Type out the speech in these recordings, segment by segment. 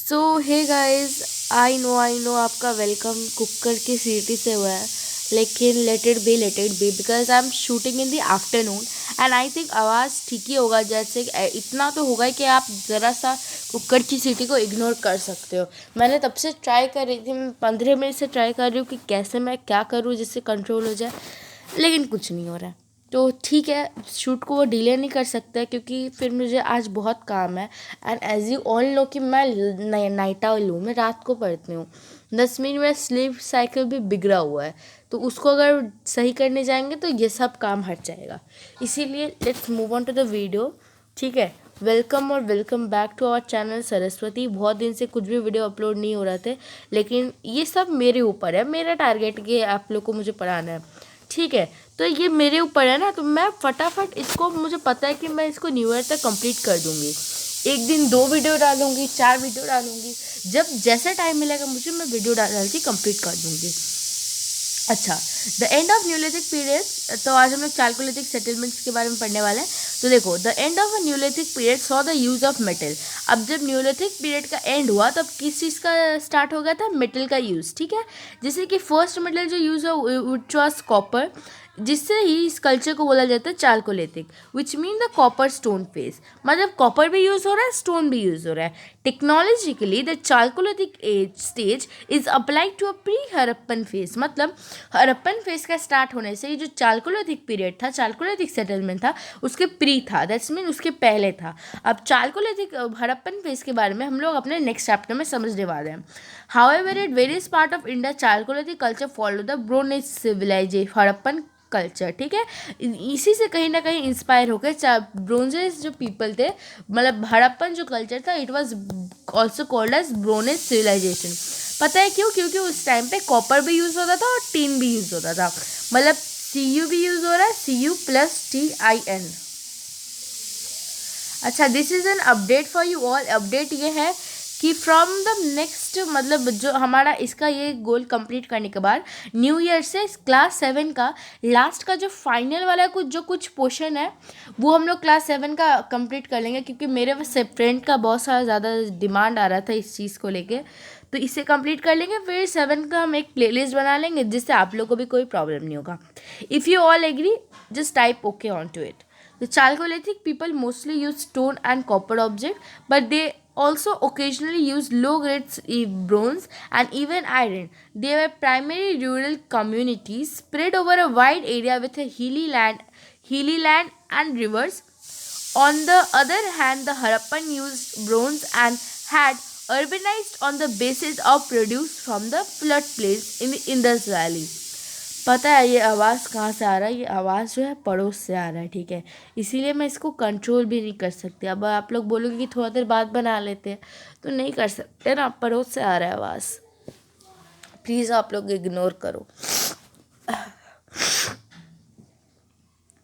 So hey guys, I know आपका welcome cooker की सीटी से हुआ है, लेकिन let it be because I am shooting in the afternoon and I think आवाज़ ठीक ही होगा। जैसे इतना तो होगा कि आप ज़रा सा कुकर की सीटी को इग्नोर कर सकते हो। मैंने तब से ट्राई कर रही थी, मैं 15 मिनट से ट्राई कर रही हूँ कि कैसे मैं क्या करूँ जिससे कंट्रोल हो जाए, लेकिन कुछ नहीं हो रहा है। तो ठीक है, शूट को वो डिले नहीं कर सकता क्योंकि फिर मुझे आज बहुत काम है। And as you all know कि मैं नाइट आउल हूँ, मैं रात को पढ़ती हूँ। 10 मिनट मेरा स्लीप साइकिल भी बिगड़ा हुआ है, तो उसको अगर सही करने जाएंगे तो ये सब काम हट जाएगा। इसीलिए let's move on to the video. ठीक है, वेलकम और welcome back to our channel Saraswati. बहुत दिन से कुछ भी वीडियो अपलोड नहीं हो रहे थे, लेकिन ये सब मेरे ऊपर है, मेरा टारगेट कि आप लोग को मुझे पढ़ाना है। ठीक है, तो ये मेरे ऊपर है ना, तो मैं फटाफट इसको, मुझे पता है कि मैं इसको न्यू ईयर तक कंप्लीट कर दूंगी। एक दिन 2 वीडियो डालूंगी, 4 वीडियो डालूंगी, जब जैसे टाइम मिलेगा मुझे मैं वीडियो डाल के कंप्लीट कर दूंगी। अच्छा, the end of Neolithic period. तो आज हम लोग चालकोलिथिक सेटलमेंट्स के बारे में पढ़ने वाले हैं। तो देखो, the end of a Neolithic period saw the use of metal. अब जब न्यूलिथिक पीरियड का एंड हुआ तब किस चीज़ का स्टार्ट हो गया था? मेटल का यूज़। ठीक है, जैसे कि फर्स्ट मेटल जो यूज़ हुआ विच वॉज कॉपर, जिससे ही इस कल्चर को बोला जाता है chalcolithic, which mean the copper stone phase. मतलब कॉपर भी यूज़ हो रहा है, स्टोन भी यूज़ हो रहा है। Technologically the chalcolithic age stage is applied to a pre Harappan phase. मतलब हरप्पन फेज का स्टार्ट होने से ये जो चालकोलिथिक पीरियड था, चालकोलिथिक सेटलमेंट था, उसके प्री था, दैट्स मीन उसके पहले था। अब चालकोलिथिक हरप्पन फेज के बारे में हम लोग अपने नेक्स्ट चैप्टर में समझने वाले हैं। However at various part of India chalcolithic culture follow the bronze age civilization, Harappan culture. ठीक है, इसी से कहीं ना कहीं इंस्पायर होकर ब्रोंजेस जो पीपल थे, मतलब हड़प्पन जो कल्चर था, it was also called as bronze civilization. पता है क्यों? क्योंकि उस टाइम पे कॉपर भी यूज़ होता था और टीन भी यूज़ होता था। मतलब Cu भी यूज़ हो रहा है, Cu+TIN। अच्छा, this is an update for you all. Update ये है कि फ्रॉम द नेक्स्ट, मतलब जो हमारा इसका ये गोल कंप्लीट करने के बाद न्यू ईयर से क्लास 7 का लास्ट का जो फाइनल वाला कुछ पोर्शन है वो हम लोग क्लास 7 का कंप्लीट कर लेंगे, क्योंकि मेरे फ्रेंड का बहुत सारा ज़्यादा डिमांड आ रहा था इस चीज़ को लेके। तो इसे कंप्लीट कर लेंगे, फिर 7 का हम एक प्लेलिस्ट बना लेंगे जिससे आप लोग को भी कोई प्रॉब्लम नहीं होगा। If you all agree, just type okay on to it. The Chalcolithic people mostly used stone and copper objects, but they also occasionally used low-grade bronze and even iron. They were primarily rural communities spread over a wide area with a hilly land and rivers. On the other hand, the Harappan used bronze and had urbanized on the basis of produce from the floodplains in the Indus Valley. पता है ये आवाज़ कहाँ से आ रहा है? ये आवाज़ जो है पड़ोस से आ रहा है। ठीक है, इसीलिए मैं इसको कंट्रोल भी नहीं कर सकती। अब आप लोग बोलोगे कि थोड़ा देर बाद बना लेते हैं, तो नहीं कर सकते ना, पड़ोस से आ रहा है आवाज़। प्लीज़ आप लोग इग्नोर करो।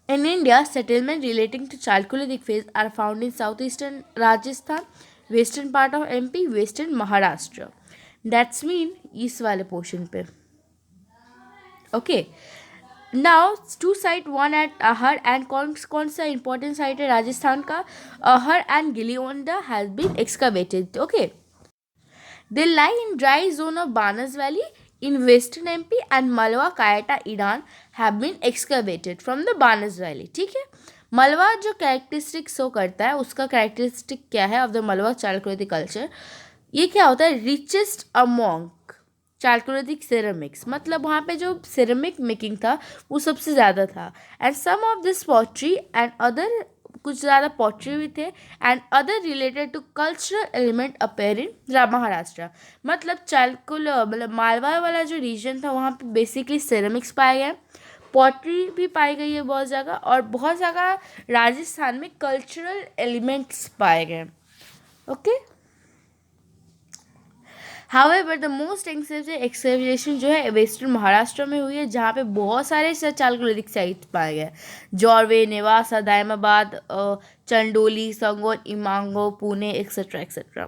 In India, settlements relating to Chalcolithic phase are found in southeastern Rajasthan, western part of MP, western Maharashtra. That's mean east वाले पोर्शन पे। Okay, now two site one at Ahar and कौन सा important site है राजस्थान का? Ahar and Gilund has been excavated. Okay, they lie in dry zone of Banas valley in western MP and Malwa Kayata Iran have been excavated from the Banas Valley. ठीक है, मलवा जो characteristic show करता है, उसका कैरेक्टरिस्टिक क्या है ऑफ द मलवा चालकोलिथिक कल्चर? ये क्या होता है? रिचेस्ट अमोंग चालकोलिथिक सिरेमिक्स, मतलब वहाँ पे जो सिरेमिक मेकिंग था वो सबसे ज़्यादा था। And some of this pottery and other, कुछ ज़्यादा पॉटरी भी थे, and other related to cultural element appear in Maharashtra. मतलब मालवा वाला जो रीजन था वहाँ पे बेसिकली सिरेमिक्स पाए गए, पॉटरी भी पाई गई है बहुत जगह, और बहुत जगह राजस्थान में कल्चरल एलिमेंट्स पाए गए। Okay, however the most extensive excavation जो है वेस्टर्न महाराष्ट्र में हुई है, जहाँ पे बहुत सारे चालकोलिथिक साइट्स पाए गए। जॉर्वे, नेवासा, दायमाबाद, चंडोली, संगोर, इमांगो, Pune, etcetera etcetera.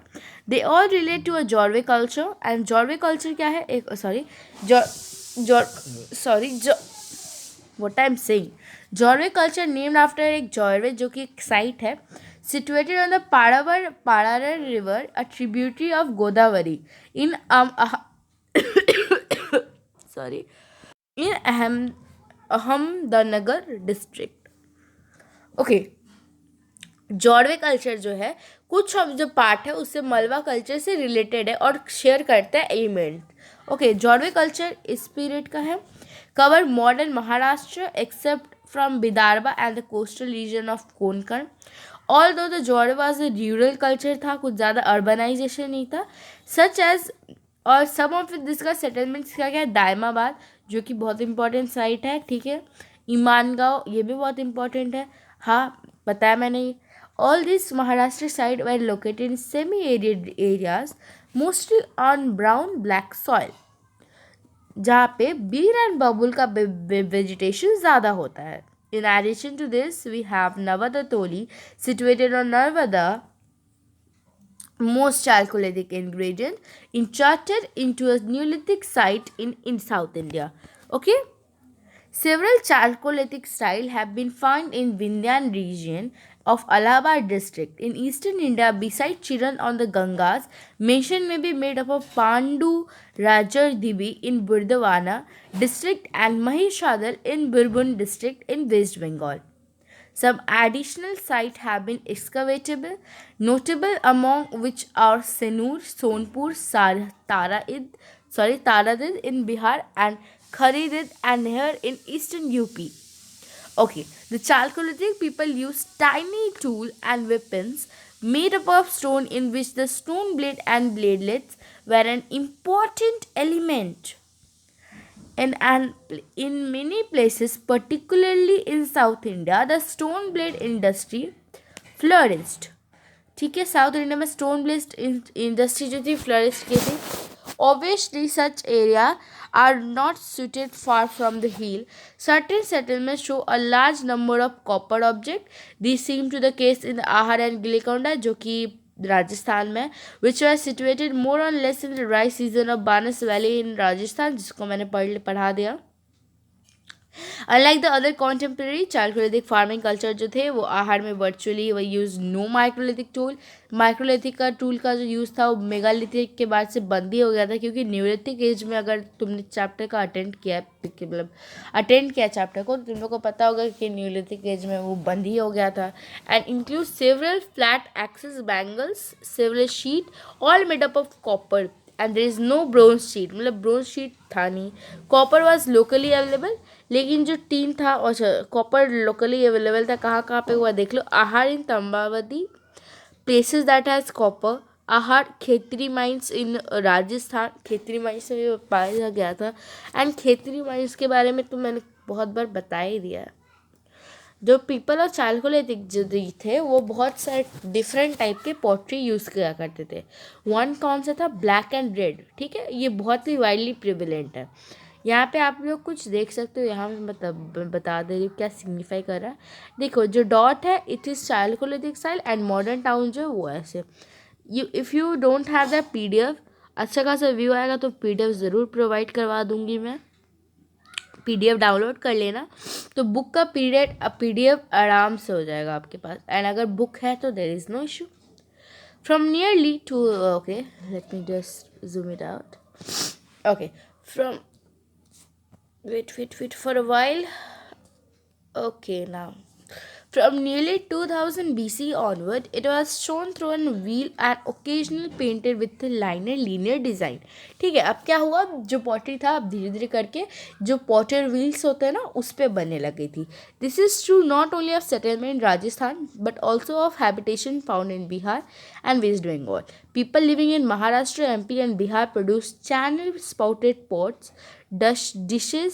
They all relate to a Jorwe culture. And Jorwe culture क्या है? एक what I am saying, Jorwe culture named after एक जॉर्वे, जो कि एक साइट है situated on the Pararar river, a tributary of Godavari, in sorry, in Ahmednagar district. Okay, Jorwe culture जो है कुछ अब जो पार्ट है उससे मलवा कल्चर से रिलेटेड है और शेयर करता है एलिमेंट. ओके, जॉर्वे कल्चर इस पीरियड का है. Cover modern Maharashtra except from Vidarbha and the coastal region of Konkan. Although the Jorwe was a rural culture था, कुछ ज़्यादा अर्बनाइजेशन नहीं था. सच एज और सम ऑफ दिस का सेटलमेंट्स क्या क्या है, दायमाबाद जो कि बहुत इंपॉर्टेंट साइट है, ठीक है. ईमानगांव ये भी बहुत इंपॉर्टेंट है, हाँ बताया मैंने. All these Maharashtra side were located in semi-arid areas, mostly on brown black soil, जहाँ पे बीर एंड बबुल का वेजिटेशन ज़्यादा होता है. In addition to this, we have Navada Toli situated on Narvada, most chalcolithic ingredient, enchanted into a Neolithic site in South India. Okay. Several chalcolithic styles have been found in Vindhyan region of Allahabad district. In eastern India, beside Chiran on the Gangas, mention may be made of a Pandu Rajar Dibi in Burdwana district and Mahishadar in Birbhum district in West Bengal. Some additional sites have been excavatable, notable among which are Senur, Sonpur, Taradid in Bihar and Kharidid and Neher in eastern UP. Okay, the Chalcolithic people used tiny tools and weapons made up of stone in which the stone blade and bladelets were an important element. And in many places, particularly in South India, the stone blade industry flourished. ठीक है, south India में stone blade industry जो थी flourish की थी. Obviously, such areas are not suited far from the hill. Certain settlements show a large number of copper objects. These seem to the case in the Ahar and Gilikonda, जो कि राजस्थान में, which were situated more or less in the dry season of Banas Valley in Rajasthan, जिसको मैंने पढ़ा दिया. Unlike the other contemporary chalcolithic farming culture जो थे वो आहार में वर्चुअली वो use no microlithic tool. Microlithic का टूल का जो यूज़ था वो मेगालिथिक के बाद से बंद ही हो गया था, क्योंकि न्यूलिथिक एज में अगर तुमने चैप्टर का अटेंड किया मतलब अटेंड किया चैप्टर को, तो तुम लोग को पता होगा कि न्यूलिथिक एज में वो बंद ही हो गया था. And include several flat axis bangles, several sheet all made up of copper and there is no bronze sheet. मतलब ब्रोंज शीट था नहीं. कॉपर वॉज लोकली अवेलेबल, लेकिन जो टीन था और कॉपर लोकली अवेलेबल था. कहाँ कहाँ पे हुआ देख लो. आहार इन तंबावती, प्लेसेस दैट हैज़ कॉपर. आहार खेतरी माइंस इन राजस्थान, खेतरी माइंस में पाया गया था. एंड खेतरी माइंस के बारे में तो मैंने बहुत बार बता ही दिया है. जो पीपल और चालकोलिथिक जो थे वो बहुत सारे डिफरेंट टाइप के पॉटरी यूज़ किया करते थे. वन कौन सा था, ब्लैक एंड रेड. ठीक है, ये बहुत ही वाइडली प्रिवेलेंट है. यहाँ पे आप लोग कुछ देख सकते हो, यहाँ मैं बता दे रही हूँ क्या सिग्निफाई कर रहा है. देखो जो डॉट है it is Chalcolithic style and modern town जो है वो ऐसे. If you don't have the PDF, अच्छा खासा व्यू आएगा तो PDF ज़रूर प्रोवाइड करवा दूँगी मैं. PDF डाउनलोड कर लेना तो बुक का PDF आराम से हो जाएगा आपके पास. एंड अगर बुक है तो there is no issue. From nearly two okay let me just zoom it out. Okay, from wait for a while. Okay, now from nearly 2000 BC onward, it was shown through a wheel and occasionally painted with a linear design. ठीक है, अब क्या हुआ, जो pottery था अब धीरे धीरे करके जो पॉटर व्हील्स होते हैं ना उस पर बनने लगी थी. This is true not only of settlement in Rajasthan but also of habitation found in Bihar and West Bengal. People living in Maharashtra, MP and Bihar produce channel spouted pots, dishes,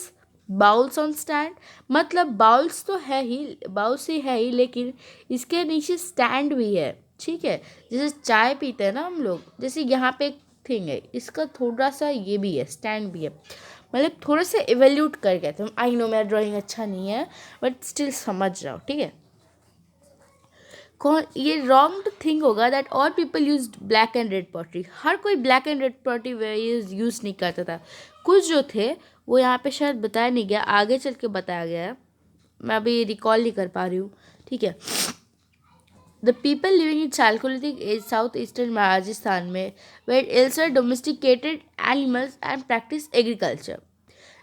bowls on stand. मतलब बाउल्स तो है ही, बाउल्स ही है ही, लेकिन इसके नीचे स्टैंड भी है. ठीक है, जैसे चाय पीते हैं ना हम लोग, जैसे यहाँ पे एक थिंग है, इसका थोड़ा सा ये भी है, स्टैंड भी है. मतलब थोड़ा सा एवेल्यूट कर गए थे. आई नो मेरा ड्राइंग अच्छा नहीं है बट स्टिल समझ रहा हूँ. ठीक है, कौन ये रॉन्ग थिंग होगा that all people use black and red pottery. हर कोई black and red pottery use नहीं करता था. कुछ जो थे वो यहाँ पे शायद बताया नहीं गया, आगे चल के बताया गया है, मैं अभी रिकॉल नहीं कर पा रही हूँ. ठीक है, The people living in Chalcolithic age southeastern Rajasthan में were also domesticated animals and practiced agriculture.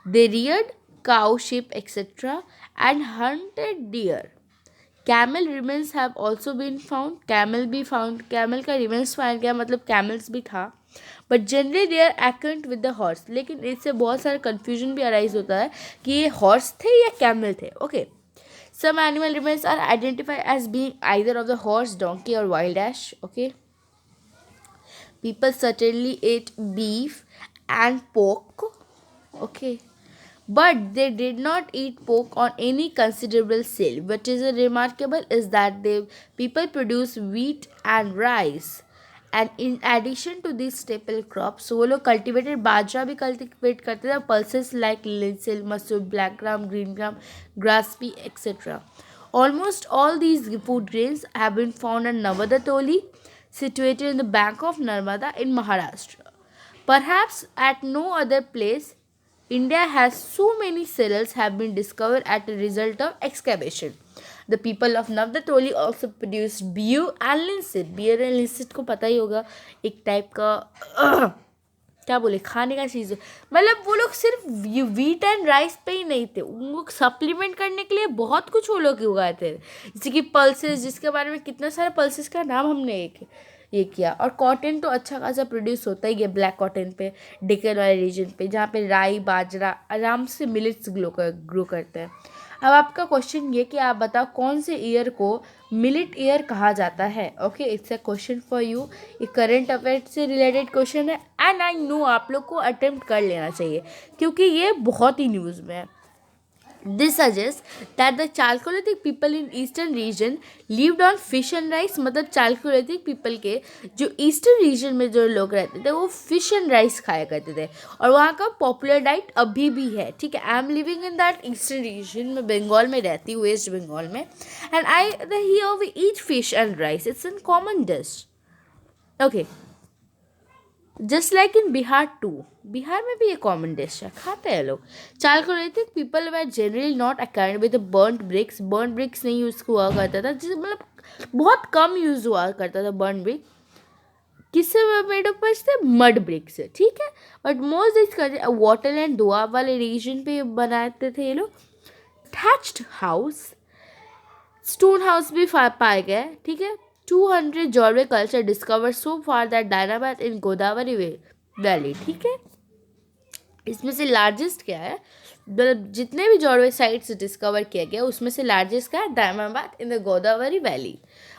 They reared cow, sheep, etc. and hunted deer. Camel remains have also been found. Camel भी found. Camel का remains find गया मतलब camels भी था. But generally they are acquaint with the horse. लेकिन इससे बहुत सारा कन्फ्यूजन भी अराइज होता है कि ये हॉर्स थे या कैमल थे. Okay, some animal remains are identified as being either of the horse, donkey or wild ass. Okay, people certainly ate beef and pork. Okay, but they did not eat pork on any considerable scale. What is remarkable is that they people produce wheat and rice, and in addition to these staple crops, वो लोग cultivated बाजरा भी cultivate करते थे, pulses like lentil, मसूर, black gram, green gram, grass pea, etc. Almost all these food grains have been found in Navadatoli, situated in the bank of Narmada in Maharashtra. Perhaps at no other place India has so many cereals have been discovered at the result of excavation. The people of Navdatoli also produced beer and linseed. Beer and linseed को पता ही होगा, एक type का क्या बोले खाने का चीज़. मतलब वो लोग सिर्फ वीट एंड राइस पे ही नहीं थे, उनको सप्लीमेंट करने के लिए बहुत कुछ वो लोग उगाए थे. जैसे कि पल्सेस, जिसके बारे में कितना सारे पल्सेस का नाम हमने एक ये किया. और कॉटन तो अच्छा खासा प्रोड्यूस होता ही है ब्लैक कॉटन पे, डेक्कन वाले रीजन पे, जहाँ पे राई बाजरा आराम से मिलेट्स ग्रो करते हैं. अब आपका क्वेश्चन ये कि आप बताओ कौन से ईयर को मिलिट ईयर कहा जाता है. Okay, it's a question for you. ये करंट अफेयर से रिलेटेड क्वेश्चन है एंड आई नो आप लोग को अटेम्प्ट कर लेना चाहिए क्योंकि ये बहुत ही न्यूज़ में है. This suggests that the Chalcolithic people in eastern region lived on fish and rice. मतलब Chalcolithic people के जो ईस्टर्न रीजन में जो लोग रहते थे वो फिश एंड राइस खाया करते थे और वहाँ का पॉपुलर डाइट अभी भी है. ठीक है, I am living in that eastern region में, बंगाल में रहती हूँ, वेस्ट बंगाल में. And I here we eat fish and rice. Its an common dish. Okay, just like in Bihar too. Bihar में भी ये कॉमन डिश है, खाते हैं लोग. Chalcolithic people were generally not account with burn bricks. Burn bricks नहीं यूज़ हुआ करता था, जिसे मतलब बहुत कम यूज़ हुआ करता था बर्न ब्रिक. किससे मेड अप थे? मड ब्रिक से. ठीक है, बट मोस्ट दिस करते वाटर एंड दुआ वाले रीजन पे बनाते थे ये लोग. थैच्ड हाउस, स्टोन हाउस भी पाए गए. ठीक है, 200 Jorwe culture discover so far that Daimabad in Godavari valley. ठीक है, इसमें से लार्जेस्ट क्या है, मतलब जितने भी जॉर्वे साइट्स डिस्कवर किया गया उसमें से लार्जेस्ट क्या है? Daimabad in the Godavari valley.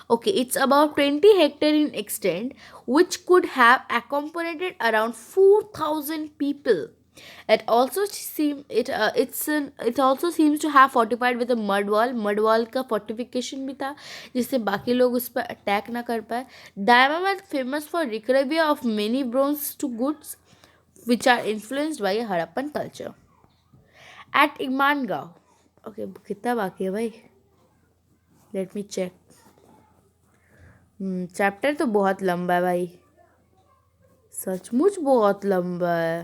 Okay, it's about 20 hectare in extent, which could have accommodated around 4,000 people. It also seems to have fortified with a mud wall. Mud wall का fortification भी था जिससे बाकी लोग उस पर अटैक ना कर पाए. Daimamad famous for recovery of many bronze to goods which are influenced by Harappan culture. At Imangaon. Okay, कितना बाकी है भाई? Let me check. चैप्टर तो बहुत लंबा है भाई, सचमुच बहुत लंबा है.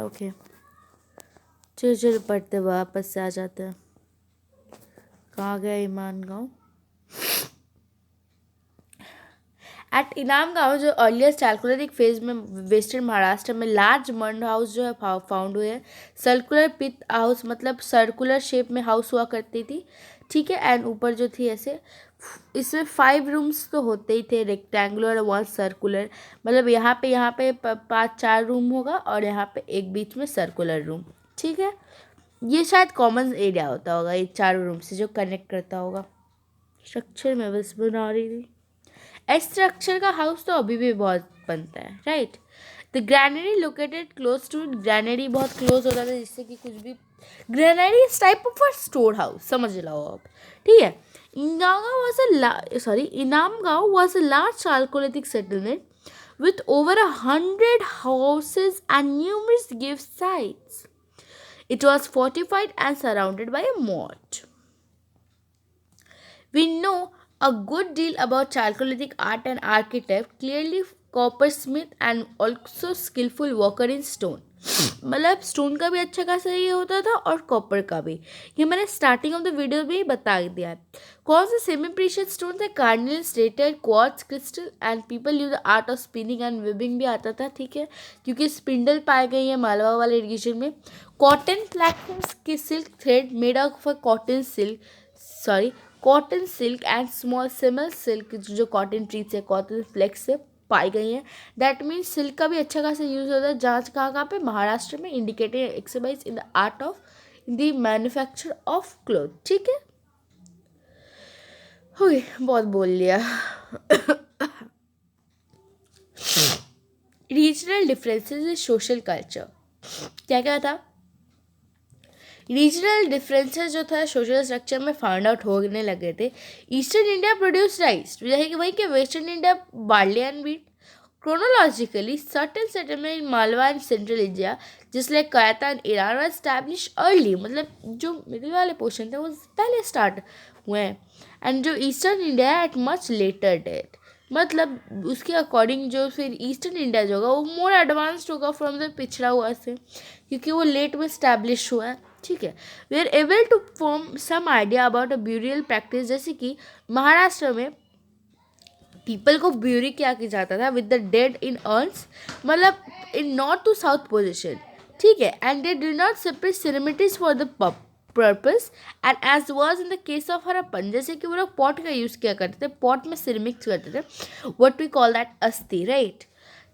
ओके, चलो चलो पढ़ते वापस से आ जाते हैं. कहाँ गया ईमान गाँव? एट इनाम गाँव जो अर्लियर चालकोलिथिक फेज में वेस्टर्न महाराष्ट्र में लार्ज मड हाउस जो है फाउंड हुए हैं. सर्कुलर पिट हाउस मतलब सर्कुलर शेप में हाउस हुआ करती थी. ठीक है, एंड ऊपर जो थी ऐसे, इसमें 5 रूम्स तो होते ही थे, रेक्टेंगुलर और 1 सर्कुलर. मतलब यहाँ पे 5-4 रूम होगा और यहाँ पे एक बीच में सर्कुलर रूम. ठीक है, ये शायद कॉमन एरिया होता होगा ये 4 रूम से जो कनेक्ट करता होगा. स्ट्रक्चर में बस बना रही थी. इस स्ट्रक्चर का हाउस तो अभी भी बहुत बनता है, right. The granary located close to. Granary बहुत क्लोज होता था जिससे कि कुछ भी. Granary is type of a store house, समझ लो आप. ठीक है, Inamgaon was a large Chalcolithic settlement with over 100 houses and numerous grave sites. It was fortified and surrounded by a moat. We know a good deal about Chalcolithic art and architecture. Clearly, coppersmith and also skillful worker in stone. मतलब stone का भी अच्छा खासा ये होता था और copper का भी। ये मैंने स्टार्टिंग ऑफ द वीडियो में ही बता दिया है। कौन से सेमी प्रीशियस स्टोन थे? Cardinal, stator, quartz crystal and people use the art of spinning and webbing भी आता था, ठीक है, क्योंकि स्पिंडल पाए गई है मालवा वाले रीजन में। कॉटन प्लेटफॉर्म्स की silk thread made of cotton silk and small सिमल सिल्क, जो कॉटन ट्री से, कॉटन फ्लेक्स से पाई गई हैं। दैट मीन्स सिल्क का भी अच्छा खासा यूज़ होता है। जहाँ कहाँ पे? महाराष्ट्र में। Indicated exercise in the art of the manufacture of cloth, ठीक है। हुई, बहुत बोल लिया। Regional differences in social culture, क्या क्या था? रीजनल डिफरेंसेस जो था सोशल स्ट्रक्चर में फाइंड आउट होने लगे थे। ईस्टर्न इंडिया प्रोड्यूस राइस, वहीं के western India barley and wheat. Chronologically, certain settlement in Malwa and Central India, just like Kayata and Iran, were established early. मतलब जो मिडिल वाले पोर्शन थे वो पहले स्टार्ट हुए हैं, एंड जो ईस्टर्न इंडिया है एट मच लेटर डेट। मतलब उसके अकॉर्डिंग जो फिर ईस्टर्न इंडिया जो होगा वो मोर एडवांस्ड होगा फ्रॉम द पिछड़ा हुआ से, क्योंकि वो लेट में स्टैब्लिश हुआ है, ठीक है। We are able to form some idea about a burial practice, जैसे कि महाराष्ट्र में पीपल को ब्यूरी क्या किया जाता था with the dead in urns, मतलब in north to south position, ठीक है, and they did not separate ceremonies for the purpose and as was in the case of Harappan, जैसे कि वो लोग पॉट का यूज़ किया करते थे, पॉट में सिरेमिक्स करते थे, व्हाट वी कॉल दैट अस्थि, right.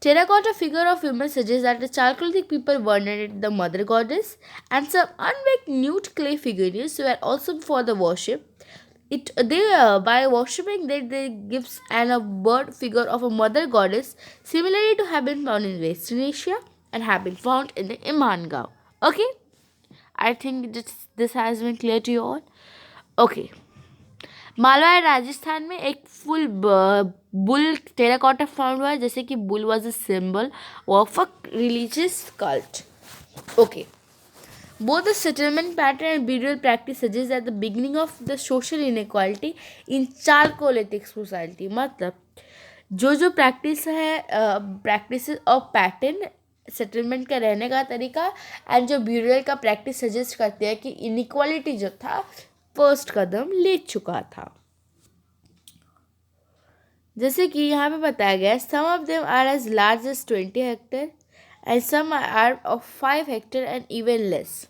Terracotta figure of women suggests that the Chalcolithic people venerated the mother goddess, and some unbaked nude clay figurines were also for the worship. By worshipping that they gives and a bird figure of a mother goddess, similarly to have been found in Western Asia and have been found in the Imangao. Okay, I think this has been clear to you all. Okay. Malwa और राजस्थान में एक full bull terracotta found हुआ है, जैसे कि bull was a symbol of a religious cult. Okay, both the settlement pattern and burial practice suggest at the beginning of the social inequality in Chalcolithic society। मतलब जो practice है, practice of pattern, settlement का रहने का तरीका and जो burial का practice suggest करते हैं कि इनइक्वालिटी जो था फर्स्ट कदम ले चुका था। जैसे कि यहाँ पे बताया गया, some of them are as large as 20 hectare and some are of 5 hectare and even less.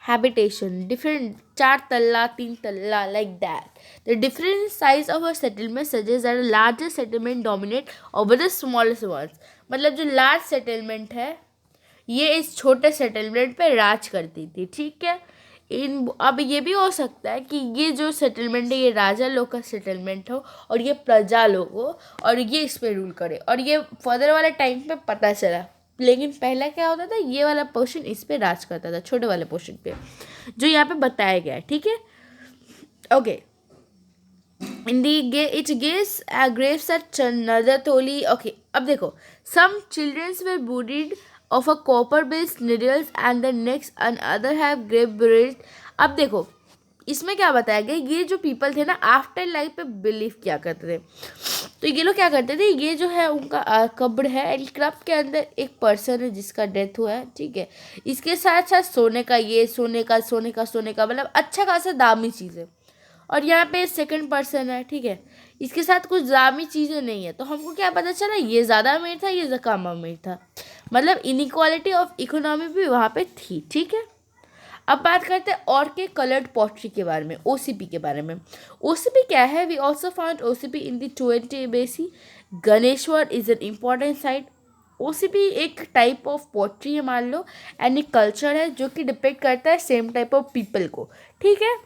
Habitation different, 4 talla 3 talla, like that. The different size of a settlement suggests that a larger settlement dominate over the smallest ones। मतलब जो large settlement है ये इस छोटे settlement पे राज करती थी, ठीक है। अब ये भी हो सकता है कि ये जो सेटलमेंट है ये राजा लोग का सेटलमेंट हो और ये प्रजा लोग हो और ये इस पे रूल करे, और ये फर्दर वाले टाइम पे पता चला। लेकिन पहला क्या होता था, ये वाला पोर्शन इस पे राज करता था, छोटे वाले पोर्शन पे, जो यहाँ पे बताया गया है, ठीक है। Okay, in the it gives graves at नदरतोली। ओके, अब देखो, सम चिल्ड्रंस वर बuried of a copper based needles and the next and other have grave buried। अब देखो इसमें क्या बताया गया, ये जो पीपल थे ना आफ्टर लाइफ पे बिलीव किया करते थे, तो ये लोग क्या करते थे, ये जो है उनका कब्र है एंड कब्र के अंदर एक पर्सन है जिसका डेथ हुआ है, ठीक है, इसके साथ साथ सोने का मतलब अच्छा खासा दामी चीज़ है, और यहाँ पे सेकंड पर्सन है, ठीक है, इसके साथ कुछ दामी चीज़ें नहीं है, तो हमको क्या पता चला, ये ज़्यादा अमीर था, ये कम अमीर था, मतलब इनइक्वालिटी ऑफ इकोनॉमी भी वहाँ पे थी, ठीक है। अब बात करते हैं और के कलर्ड पॉटरी के बारे में, ओसीपी के बारे में। ओसीपी क्या है? We also found OCP in the 20 BC. Ganeshwar is an important site. OCP एक टाइप ऑफ पॉटरी है मान लो, एंड एक कल्चर है जो कि डिपेक्ट करता है सेम टाइप ऑफ पीपल को, ठीक है।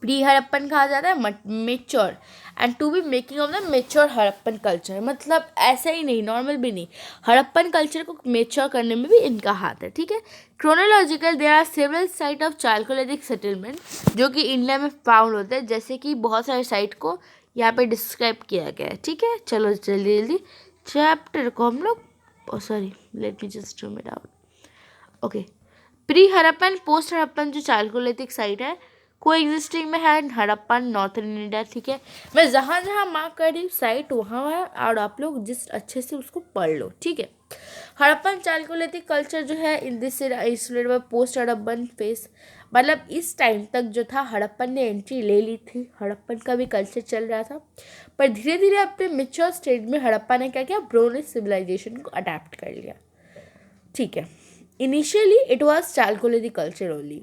प्री हड़प्पन कहा जाता है mature, and to be making of the mature Harappan culture, मतलब ऐसा ही नहीं, नॉर्मल भी नहीं, हड़प्पन कल्चर को मेच्योर करने में भी इनका हाथ है, ठीक है। Chronological there are several site of chalcolithic settlement जो कि इंडिया में फाउंड होते हैं, जैसे कि बहुत सारे साइट को यहाँ पे डिस्क्राइब किया गया है, ठीक है। चलो जल्दी जल्दी चैप्टर को हम लोग, sorry late me just drum it out. Okay, pre Harappan post Harappan जो चालकोलिथिक साइट है, को एग्जिस्टिंग में है हड़प्पा नॉर्थन इंडिया, ठीक है। मैं जहाँ जहाँ मार्क कर रही हूँ साइट वहाँ है, और आप लोग जिस अच्छे से उसको पढ़ लो, ठीक है। हड़प्पन चालकोलिथिक कल्चर जो है in this isolated by post Harappan face, मतलब इस टाइम तक जो था हड़प्पन ने एंट्री ले ली थी, हड़प्पन का भी कल्चर चल रहा था, पर धीरे धीरे अपने मेच्योर स्टेज में हड़प्पा ने क्या किया, ब्रोंज सिविलाइजेशन को अडेप्ट कर लिया, ठीक है। Initially it was Chalcolithic culture only,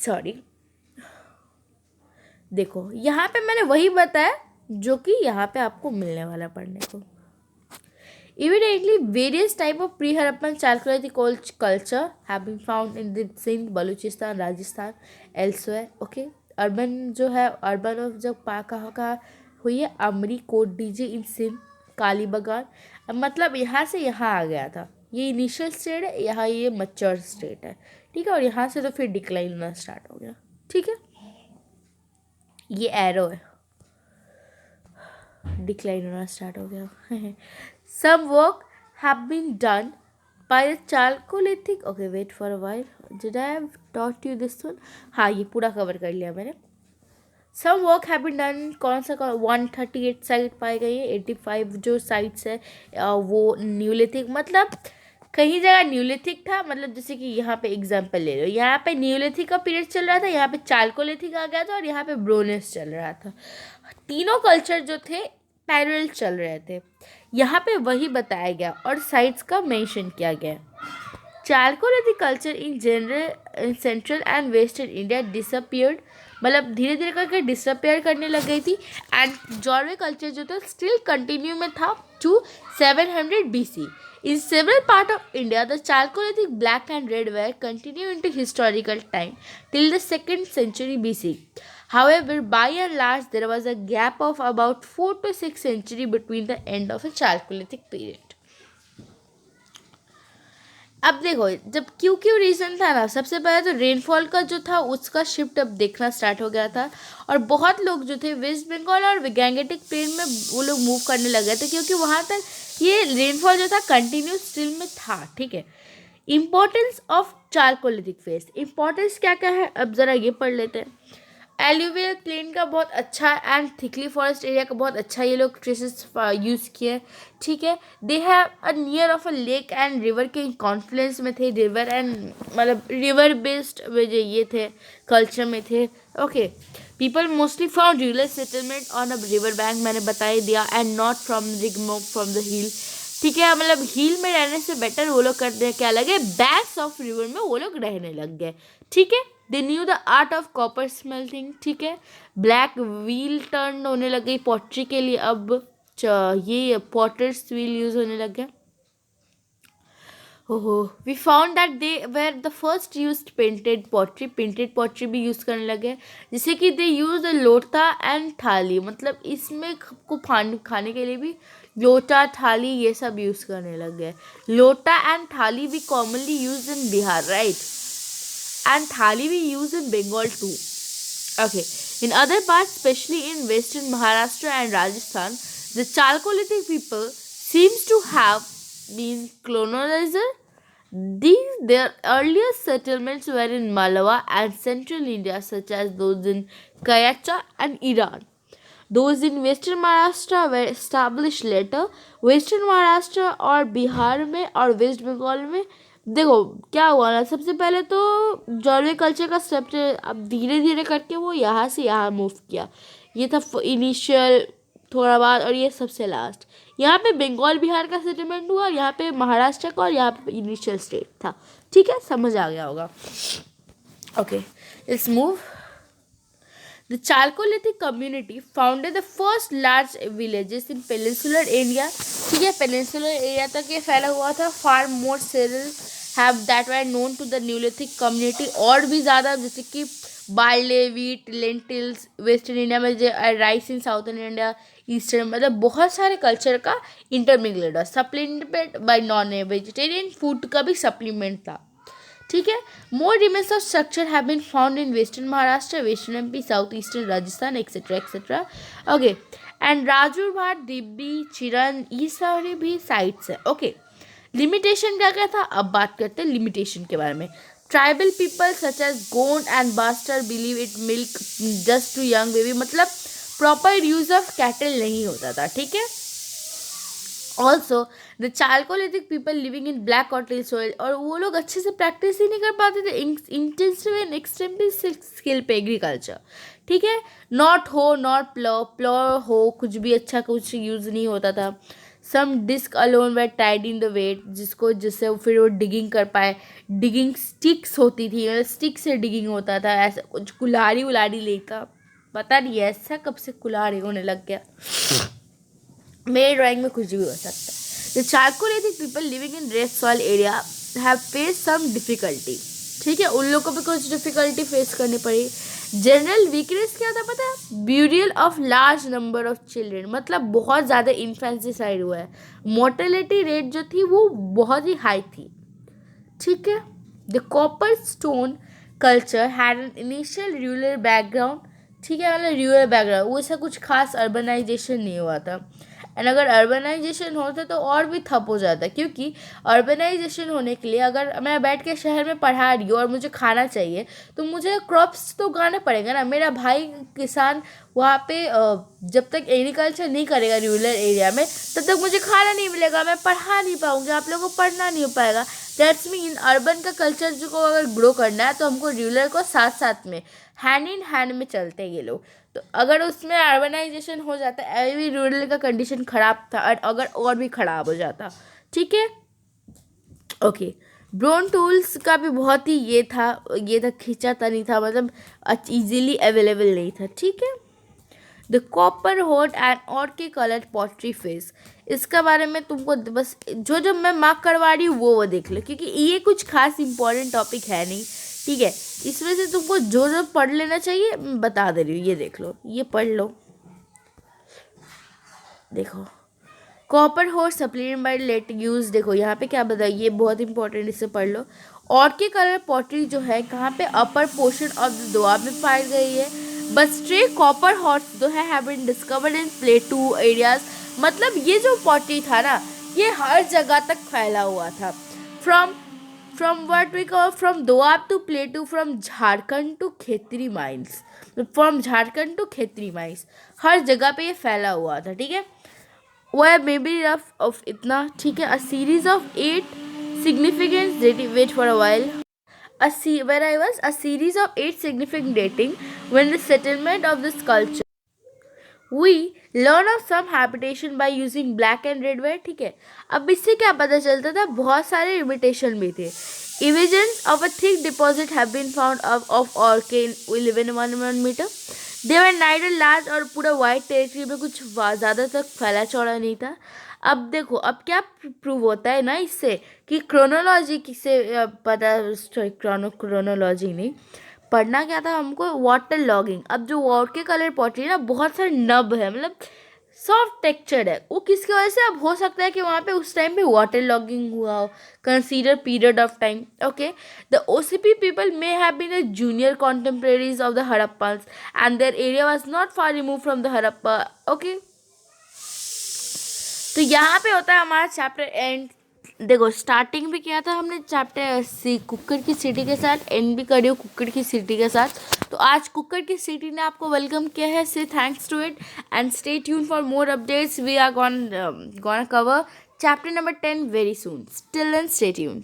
sorry. देखो यहाँ पे मैंने वही बताया जो कि यहाँ पे आपको मिलने वाला पढ़ने को। Evidently, various type of pre-Harappan Chalcolithic culture have been found in the Sindh, Balochistan, Rajasthan, elsewhere. Okay, urban जो है urban of जब कहाँ हुई है, अमरी कोट डीजे इन सिंध, काली बगान, मतलब यहाँ से यहाँ आ गया था। ये इनिशियल स्टेट है, यहाँ ये मच्योर स्टेट है, ठीक है। और यहाँ से तो फिर डिक्लाइन होना स्टार्ट हो गया, ठीक है। ये एरो है, डिक्लाइन होना स्टार्ट हो गया। Some work have been done by the Chalcolithic. Okay, wait for a while. Did I have taught you this one? हाँ, ये पूरा कवर कर लिया मैंने। Some work have been done, कौन सा 138 साइट पाई गई है, 85 जो साइट्स है वो न्यूलिथिक, मतलब कहीं जगह न्यूलिथिक था, मतलब जैसे कि यहाँ पे एग्जांपल ले लो, यहाँ पे न्यूलिथिक का पीरियड चल रहा था, यहाँ पे चालकोलिथिक आ गया था, और यहाँ पे ब्रोनेस चल रहा था। तीनों कल्चर जो थे पैरेलल चल रहे थे, यहाँ पे वही बताया गया और साइट्स का मेंशन किया गया। Chalcolithic culture in general in central and western India disappeared, मतलब धीरे धीरे करके डिसअपियर करने लग गई थी। एंड जॉर्वे कल्चर जो था स्टिल कंटिन्यू में था to 700 BC। In several part of India the chalcolithic black and red ware continue into historical time till the 2nd century BC। However, by and large, there was a gap of about 4 to 6 centuries between the end of a Chalcolithic period. अब देखो, जब क्यों reason था ना, सबसे पहले तो rainfall का जो था उसका शिफ्ट अब देखना स्टार्ट हो गया था, और बहुत लोग जो थे वेस्ट बंगाल और गैंगेटिक प्लेन में वो लोग मूव करने लग गए थे, क्योंकि वहाँ तक ये रेनफॉल जो था कंटिन्यू स्टिल में था, ठीक है। Importance of Chalcolithic face, importance क्या क्या है अब ज़रा ये पढ़ लेते हैं। एल्यूवियल प्लेन का बहुत अच्छा एंड थिकली फॉरेस्ट एरिया का बहुत अच्छा ये लोग ट्रेसेस यूज़ किए, ठीक है। They have a near of a lake and river के कॉन्फ्लुएंस में थे, रिवर एंड मतलब रिवर बेस्ड जो ये थे कल्चर में थे, okay. People mostly from rural settlement on a river bank, मैंने बता ही दिया, एंड नॉट फ्रॉम द हिल, ठीक है। मतलब हिल में रहने से बेटर वो लोग करते हैं क्या लगे, बैंक्स ऑफ रिवर में वो लोग रहने लग गए, ठीक है। They knew the art of copper smelting, ठीक है। ब्लैक व्हील टर्न होने लग गई पॉटरी के लिए, अब ये पॉटर्स व्हील यूज होने लग गया। ओहो, we found that they were the first used painted pottery भी यूज़ करने लगे, जैसे कि दे यूज लोटा एंड थाली, मतलब इसमें को खाने के लिए भी लोटा थाली ये सब यूज़ करने लग गए। लोटा एंड थाली भी commonly use in Bihar, right, and thali we use in Bengal too. Okay, in other parts, especially in western Maharashtra and Rajasthan, the Chalcolithic people seems to have been colonizer. Their earliest settlements were in Malwa and central India, such as those in Kayacha and Iran. Those in western Maharashtra were established later. Western Maharashtra और बिहार में और waste Bengal में देखो क्या हुआ ना, सबसे पहले तो जॉर्वे कल्चर का स्ट्रक्चर अब धीरे धीरे करके वो यहाँ से यहाँ मूव किया, ये था इनिशियल, थोड़ा बाद, और ये सबसे लास्ट। यहाँ पे बंगाल बिहार का सेटलमेंट हुआ, यहाँ पे महाराष्ट्र का, और यहाँ पे इनिशियल स्टेट था, ठीक है, समझ आ गया होगा। Okay, let's move. The Chalcolithic community founded the first large villages in peninsular area, ठीक है, peninsular area तक ये फैला हुआ था। Far more cereals have that were known to the Neolithic community, और भी ज़्यादा, जैसे कि barley, wheat, lentils, western India में जो rice in southern India, eastern, मतलब बहुत सारे कल्चर का intermingled, supplement by non vegetarian food का भी सप्लीमेंट था, ठीक है। More remains of structure have been found in western Maharashtra, western MP, south eastern Rajasthan, etcetera etcetera, okay. And राजूर भाट, दिब्बी, चिरन, ये सारे भी साइट्स हैं, ओके। लिमिटेशन क्या क्या था, अब बात करते हैं लिमिटेशन के बारे में। Tribal people such as Gond and Bastar believe it milk just to young baby, मतलब प्रॉपर यूज ऑफ कैटल नहीं होता था, ठीक है। Also the Chalcolithic people living in black cotton soil, और वो लोग अच्छे से प्रैक्टिस ही नहीं कर पाते थे इंटेंसिव एंड एक्सट्रीमली स्किल पे एग्रीकल्चर, ठीक है। नॉट हो नॉट प्लो प्लो हो, कुछ भी अच्छा कुछ यूज़ नहीं होता था। Some disc alone were tied in the wet, जिससे फिर वो डिगिंग कर पाए। डिगिंग स्टिक्स होती थी, मतलब स्टिक से डिगिंग होता था, ऐसा कुछ कुल्हाड़ी उलाड़ी लेकर, पता नहीं ऐसा कब से कुल्हाड़ी होने लग गया। मेरे ड्राइंग में कुछ भी हो सकता है। The chalcolithic people living in red soil area have face some difficulty, ठीक है, उन लोगों को भी कुछ डिफिकल्टी फेस करनी पड़ी। जनरल वीकनेस क्या था पता है? Burial of large number of children, मतलब बहुत ज़्यादा इन्फेंसिसाइड हुआ है। मोर्टेलिटी रेट जो थी वो बहुत ही हाई थी, ठीक है। The copper stone culture had an initial rural background, ठीक है, मतलब रूरल बैकग्राउंड, वो ऐसा कुछ खास अर्बनाइजेशन नहीं हुआ था। एंड अगर अर्बनाइजेशन होता तो और भी ठप हो जाता, क्योंकि अर्बनाइजेशन होने के लिए अगर मैं बैठ के शहर में पढ़ा रही हूँ और मुझे खाना चाहिए तो मुझे क्रॉप्स तो उगाना पड़ेगा ना। मेरा भाई किसान वहाँ पे जब तक एग्रीकल्चर नहीं करेगा रूरल एरिया में तब तक मुझे खाना नहीं मिलेगा, मैं पढ़ा नहीं पाऊँगी, आप लोगों को पढ़ना नहीं हो पाएगा। दैट्स मीन अर्बन का कल्चर जो को अगर ग्रो करना है तो हमको रूरल को साथ साथ में हैंड इन हैंड में चलते हैं ये लोग। तो अगर उसमें अर्बनाइजेशन हो जाता है अभी रूरल का कंडीशन ख़राब था, और अगर और भी ख़राब हो जाता, ठीक है। ओके, ब्रोन टूल्स का भी बहुत ही ये था खींचाता नहीं था, मतलब इजीली अवेलेबल नहीं था, ठीक है। द कॉपर होड एंड और के कलर पॉटरी फेस, इसका बारे में तुमको बस जो मैं मार्क करवा रही हूँ वो देख लो, क्योंकि ये कुछ खास इंपॉर्टेंट टॉपिक है नहीं, ठीक है। इसमें से तुमको जो पढ़ लेना चाहिए मैं बता दे रही हूँ, ये देख लो, ये पढ़ लो, देखो। Copper hoards supplement by late use, देखो यहाँ पे क्या बताया, ये बहुत इंपॉर्टेंट, इसे पढ़ लो। और के कलर पॉटरी जो है कहाँ पे, upper portion of the Doab में पाई गई है। बट स्ट्रे कॉपर हॉर्स जो है have been discovered in plateau areas, मतलब ये जो पॉटरी था ना ये हर जगह तक फैला हुआ था। From from what we call from Doab to plateau, from Jharkhand to Khetri mines, from Jharkhand to Khetri mines, हर जगह पे ये फैला हुआ था, ठीक है। वह मे बी रफ ऑफ इतना, ठीक है। A series of 8 significant dating, wait for a while, where I was, a series of 8 significant dating when the settlement of this culture, we learn of some habitation by using black and red ware, ठीक है। अब इससे क्या पता चलता था, बहुत सारे इमिटेशन भी थे। Evidence of a thick deposit have been found of orche in 11 meter. They were neither large, और पूरा वाइट टेरिटरी में कुछ ज़्यादा तक फैला चौड़ा नहीं था। अब देखो अब क्या प्रूव होता है ना इससे, कि क्रोनोलॉजी किसे पता, क्रोनोलॉजी नहीं पढ़ना क्या था हमको, वाटर लॉगिंग। अब जो वाटर कलर पॉटरी है ना बहुत सारे नब है, मतलब सॉफ्ट टेक्सचर्ड है, वो किसकी वजह से, अब हो सकता है कि वहाँ पे उस टाइम पे वाटर लॉगिंग हुआ हो, consider period of time, okay. The OCP people may have been the junior contemporaries of the Harappans and their area was not far remove from the Harappa, okay. तो यहाँ पे होता है हमारा चैप्टर एंड। देखो स्टार्टिंग भी किया था हमने चैप्टर कुकर की सीटी के साथ, एंड भी करी हो कुकर की सीटी के साथ। तो आज कुकर की सीटी ने आपको वेलकम किया है, so thanks to it and stay tune for more updates. We are gonna cover chapter number 10 very soon, still and stay tune.